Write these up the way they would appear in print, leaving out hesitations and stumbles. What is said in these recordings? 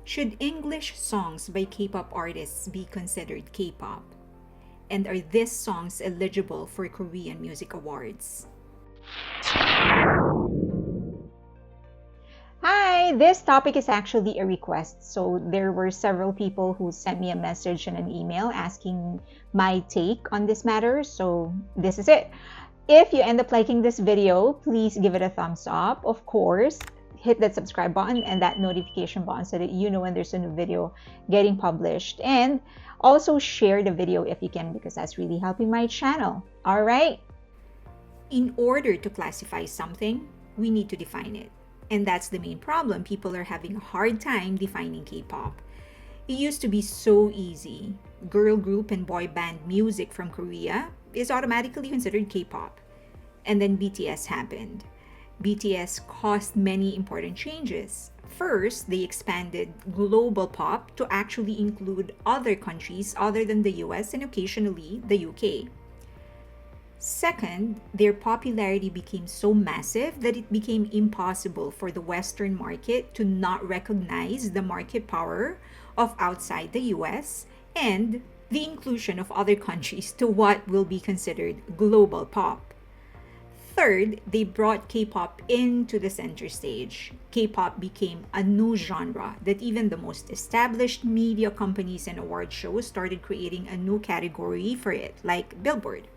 Should English songs by K-pop artists be considered K-pop? And are these songs eligible for Korean Music Awards? Hi, this topic is actually a request. So there were several people who sent me a message and an email asking my take on this matter. So this is it. If you end up liking this video, please give it a thumbs up. Of course, hit that subscribe button and that notification button so that you know when there's a new video getting published. And also share the video if you can, because that's really helping my channel. All right. In order to classify something, we need to define it. And that's the main problem. People are having a hard time defining K-pop. It used to be so easy. Girl group and boy band music from Korea is automatically considered K-pop. And then BTS happened. BTS caused many important changes. First, they expanded global pop to actually include other countries other than the US and occasionally the UK. Second, their popularity became so massive that it became impossible for the Western market to not recognize the market power of outside the US and the inclusion of other countries to what will be considered global pop. Third, they brought K-pop into the center stage. K-pop became a new genre that even the most established media companies and award shows started creating a new category for it, like Billboard.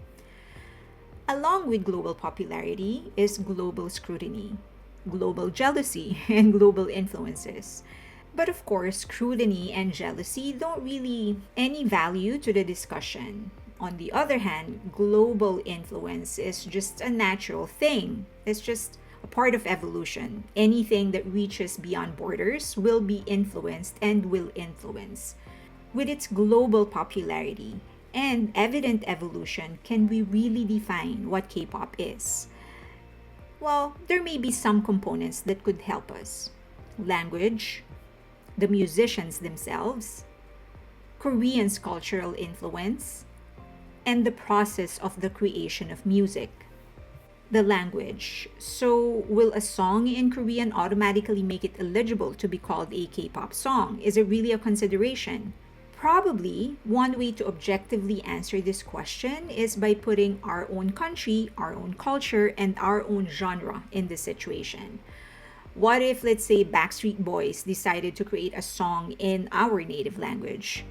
Along with global popularity is global scrutiny, global jealousy, and global influences. But of course, scrutiny and jealousy don't really any value to the discussion. On the other hand, global influence is just a natural thing. It's just a part of evolution. Anything that reaches beyond borders will be influenced and will influence. With its global popularity and evident evolution, can we really define what K-pop is? Well, there may be some components that could help us. Language, the musicians themselves, Koreans' cultural influence, and the process of the creation of music. The language. So, will a song in Korean automatically make it eligible to be called a K-pop song? Is it really a consideration? Probably, one way to objectively answer this question is by putting our own country, our own culture, and our own genre in this situation. What if, let's say, Backstreet Boys decided to create a song in our native language?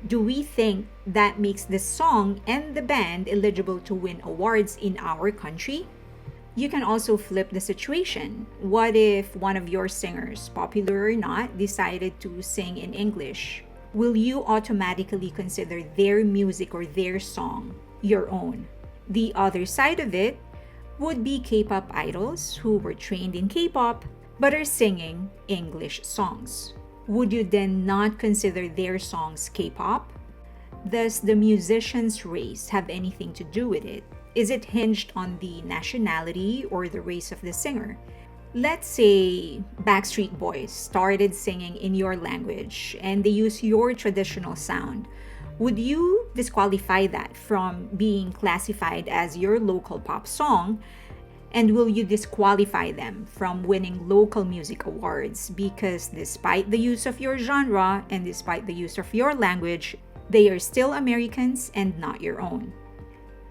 Do we think that makes the song and the band eligible to win awards in our country? You can also flip the situation. What if one of your singers, popular or not, decided to sing in English? Will you automatically consider their music or their song your own? The other side of it would be K-pop idols who were trained in K-pop but are singing English songs. Would you then not consider their songs K-pop? Does the musician's race have anything to do with it? Is it hinged on the nationality or the race of the singer? Let's say Backstreet Boys started singing in your language and they use your traditional sound. Would you disqualify that from being classified as your local pop song? And will you disqualify them from winning local music awards because despite the use of your genre and despite the use of your language, they are still Americans and not your own?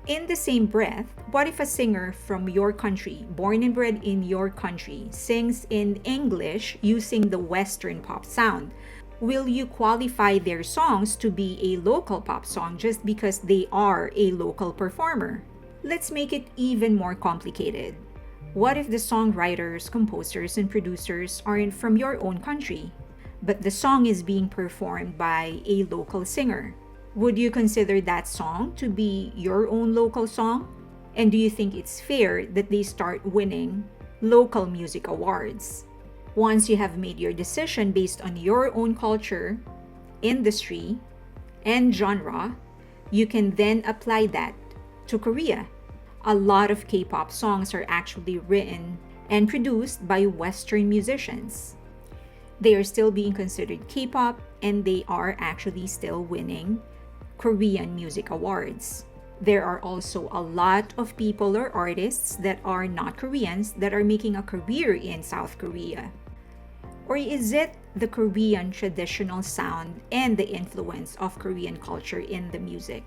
In the same breath, what if a singer from your country, born and bred in your country, sings in English using the Western pop sound? Will you qualify their songs to be a local pop song just because they are a local performer? Let's make it even more complicated. What if the songwriters, composers, and producers aren't from your own country, but the song is being performed by a local singer? Would you consider that song to be your own local song? And do you think it's fair that they start winning local music awards? Once you have made your decision based on your own culture, industry, and genre, you can then apply that to Korea. A lot of K-pop songs are actually written and produced by Western musicians. They are still being considered K-pop and they are actually still winning Korean music awards. There are also a lot of people or artists that are not Koreans that are making a career in South Korea. Or is it the Korean traditional sound and the influence of Korean culture in the music?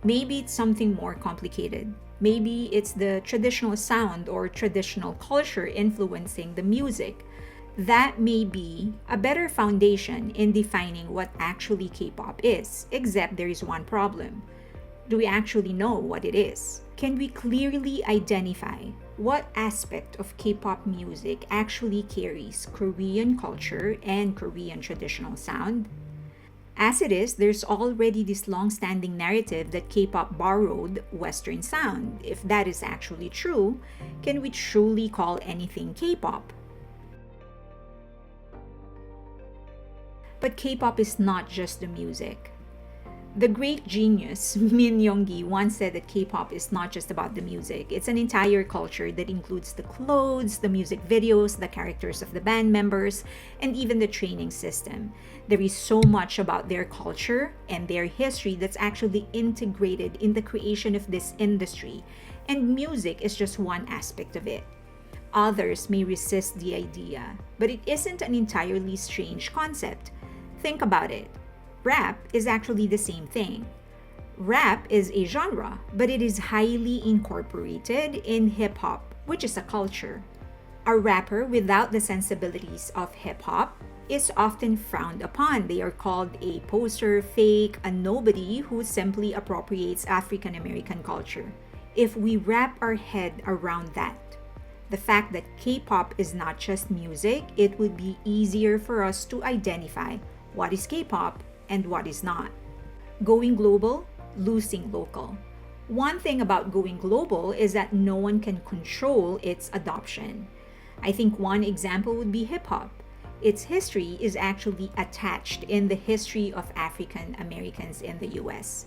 Maybe it's something more complicated. Maybe it's the traditional sound or traditional culture influencing the music. That may be a better foundation in defining what actually K pop is, except there is one problem. Do we actually know what it is? Can we clearly identify what aspect of K pop music actually carries Korean culture and Korean traditional sound? As it is, there's already this long standing narrative that K pop borrowed Western sound. If that is actually true, can we truly call anything K pop? But K pop is not just the music. The great genius Min Young-gi once said that K-pop is not just about the music. It's an entire culture that includes the clothes, the music videos, the characters of the band members, and even the training system. There is so much about their culture and their history that's actually integrated in the creation of this industry, and music is just one aspect of it. Others may resist the idea, but it isn't an entirely strange concept. Think about it. Rap is actually the same thing. Rap is a genre, but it is highly incorporated in hip hop, which is a culture. A rapper without the sensibilities of hip hop is often frowned upon. They are called a poser, fake, a nobody who simply appropriates African American culture. If we wrap our head around that, the fact that K pop is not just music, it would be easier for us to identify what is K pop and what is not. Going global, losing local. One thing about going global is that no one can control its adoption. I think one example would be hip hop. Its history is actually attached in the history of African Americans in the US.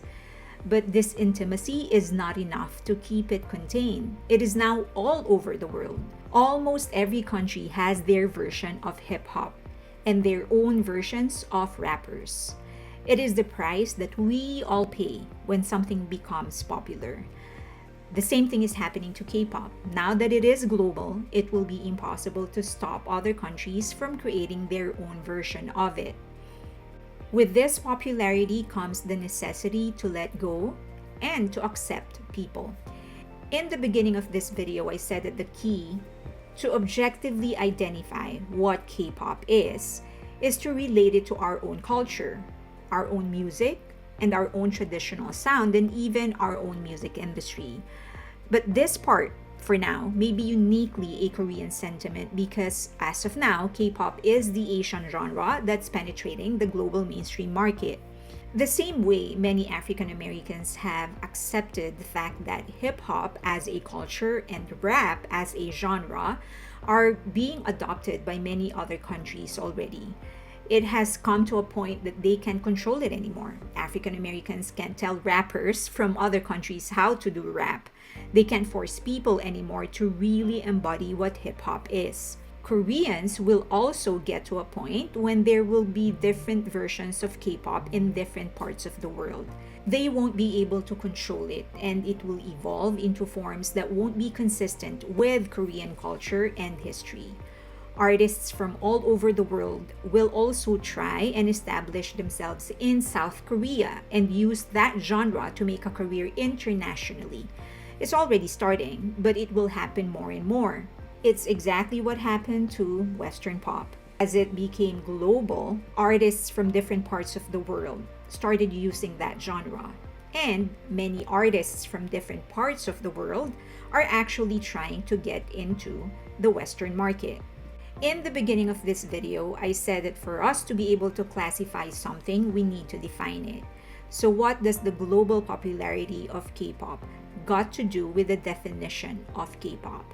But this intimacy is not enough to keep it contained. It is now all over the world. Almost every country has their version of hip hop and their own versions of rappers. It is the price that we all pay when something becomes popular. The same thing is happening to K-pop. Now that it is global, it will be impossible to stop other countries from creating their own version of it. With this popularity comes the necessity to let go and to accept people. In the beginning of this video, I said that the key to objectively identify what K-pop is to relate it to our own culture, our own music, and our own traditional sound, and even our own music industry. But this part, for now, may be uniquely a Korean sentiment because, as of now, K-pop is the Asian genre that's penetrating the global mainstream market. The same way many African Americans have accepted the fact that hip-hop as a culture and rap as a genre are being adopted by many other countries already. It has come to a point that they can't control it anymore. African Americans can't tell rappers from other countries how to do rap. They can't force people anymore to really embody what hip hop is. Koreans will also get to a point when there will be different versions of K-pop in different parts of the world. They won't be able to control it, and it will evolve into forms that won't be consistent with Korean culture and history. Artists from all over the world will also try and establish themselves in South Korea and use that genre to make a career internationally. It's already starting, but it will happen more and more. It's exactly what happened to Western pop. As it became global, artists from different parts of the world started using that genre. And many artists from different parts of the world are actually trying to get into the Western market. In the beginning of this video, I said that for us to be able to classify something, we need to define it. So what does the global popularity of K-pop got to do with the definition of K-pop?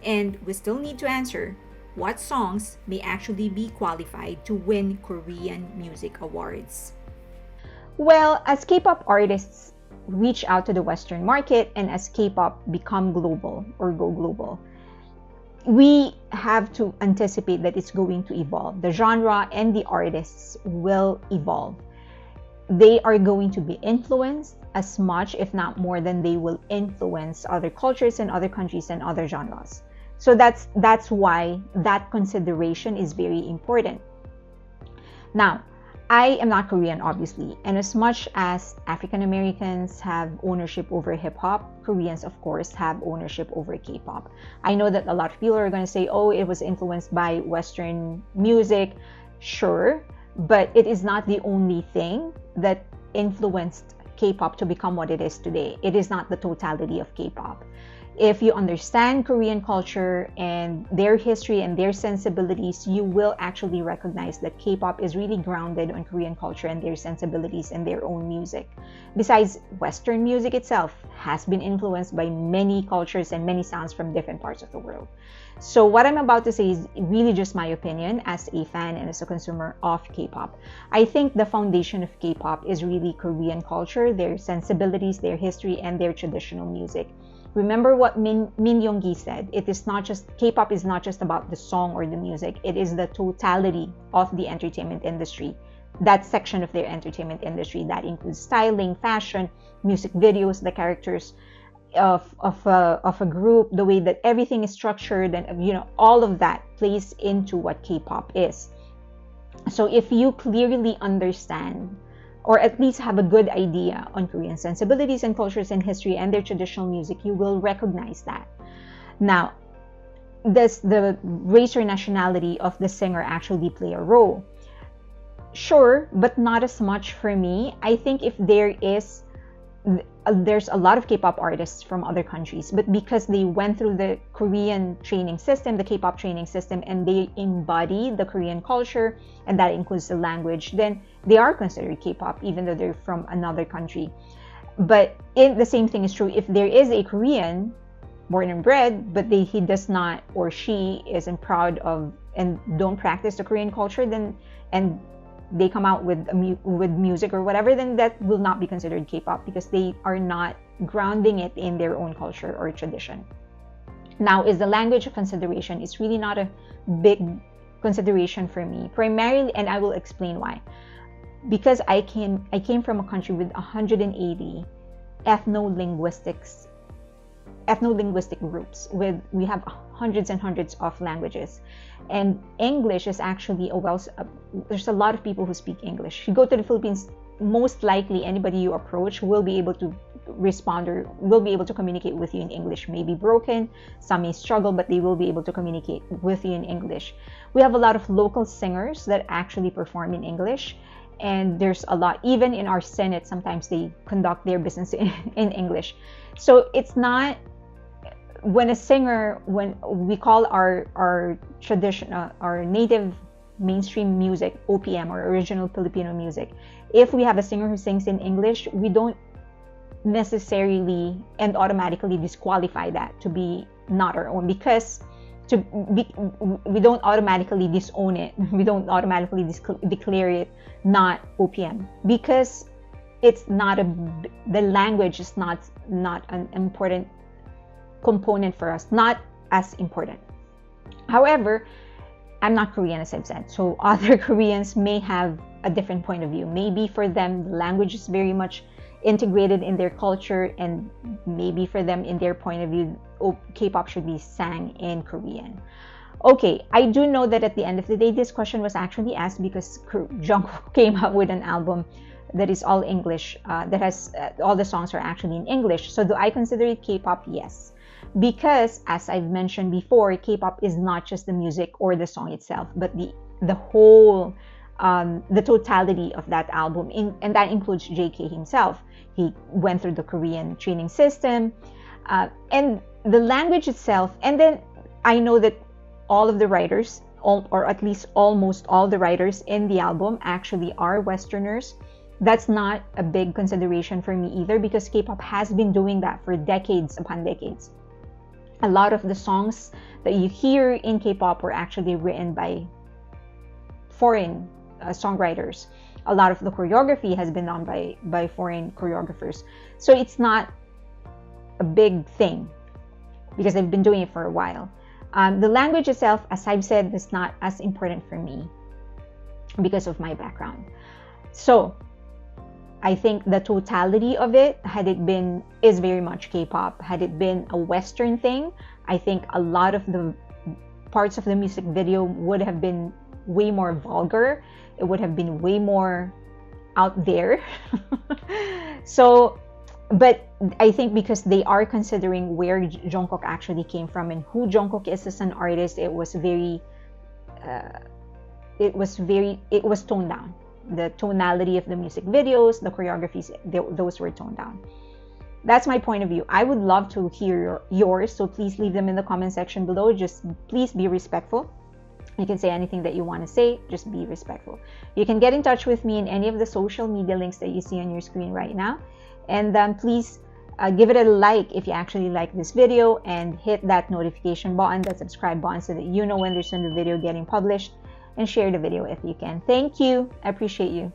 And we still need to answer what songs may actually be qualified to win Korean Music Awards. Well, as K-pop artists reach out to the Western market and as K-pop become global or go global, we have to anticipate that it's going to evolve. The genre and the artists will evolve. They are going to be influenced as much, if not more, than they will influence other cultures and other countries and other genres. So that's why that consideration is very important. Now, I am not Korean, obviously, and as much as African Americans have ownership over hip hop, Koreans, of course, have ownership over K pop. I know that a lot of people are going to say, oh, it was influenced by Western music. Sure, but it is not the only thing that influenced K pop to become what it is today. It is not the totality of K pop. If you understand Korean culture and their history and their sensibilities, you will actually recognize that K-pop is really grounded on Korean culture and their sensibilities and their own music. Besides, Western music itself has been influenced by many cultures and many sounds from different parts of the world. So what I'm about to say is really just my opinion as a fan and as a consumer of K-pop. I think the foundation of K-pop is really Korean culture, their sensibilities, their history, and their traditional music. Remember what Min Yoongi said, it is not just, K-pop is not just about the song or the music, it is the totality of the entertainment industry. That section of their entertainment industry that includes styling, fashion, music videos, the characters of a group, the way that everything is structured, and all of that plays into what K-pop is. So if you clearly understand or at least have a good idea on Korean sensibilities and cultures and history and their traditional music, you will recognize that. Now, does the race or nationality of the singer actually play a role? Sure, but not as much for me. I think if there's a lot of K-pop artists from other countries, but because they went through the Korean training system, the K-pop training system, and they embody the Korean culture, and that includes the language, then they are considered K-pop, even though they're from another country. But the same thing is true if there is a Korean born and bred, but he does not, or she isn't proud of and don't practice the Korean culture, then and they come out with music or whatever, then that will not be considered K-pop because they are not grounding it in their own culture or tradition. Now, is the language a consideration? It's really not a big consideration for me, primarily, and I will explain why. Because I came from a country with 180 ethno-linguistic groups. We have hundreds and hundreds of languages, and English is actually there's a lot of people who speak English. If you go to the Philippines, most likely anybody you approach will be able to respond or will be able to communicate with you in English. Maybe broken, some may struggle, but they will be able to communicate with you in English. We have a lot of local singers that actually perform in English, and there's a lot, even in our Senate, sometimes they conduct their business in English. So it's not, when we call our tradition, our native mainstream music OPM, or original Filipino music, if we have a singer who sings in English, we don't necessarily and automatically disqualify that to be not our own, because we don't automatically disown it. We don't automatically declare it not OPM, because it's not the language is not an important component for us, not as important. However, I'm not Korean, as I've said, so other Koreans may have a different point of view. Maybe for them, the language is very much integrated in their culture, and maybe for them, in their point of view, K-pop should be sang in Korean. Okay, I do know that at the end of the day, this question was actually asked because Jungkook came out with an album that is all English, that has all the songs are actually in English. So do I consider it K-pop? Yes. Because, as I've mentioned before, K-pop is not just the music or the song itself, but the whole, the totality of that album, and that includes JK himself. He went through the Korean training system, and the language itself. And then I know that all of the writers, or at least almost all the writers in the album, actually are Westerners. That's not a big consideration for me either, because K-pop has been doing that for decades upon decades. A lot of the songs that you hear in K-pop were actually written by foreign songwriters. A lot of the choreography has been done by foreign choreographers. So it's not a big thing because they've been doing it for a while. The language itself, as I've said, is not as important for me because of my background. So I think the totality of it, is very much K-pop. Had it been a Western thing, I think a lot of the parts of the music video would have been way more vulgar. It would have been way more out there. So, but I think because they are considering where Jungkook actually came from and who Jungkook is as an artist, it was uh, it was toned down. The tonality of the music videos, the choreographies, those were toned down. That's my point of view. I would love to hear yours, so please leave them in the comment section below. Just please be respectful. You can say anything that you want to say, just be respectful. You can get in touch with me in any of the social media links that you see on your screen right now. And please give it a like if you actually like this video, and hit that notification button, that subscribe button, so that you know when there's a new video getting published, and share the video if you can. Thank you. I appreciate you.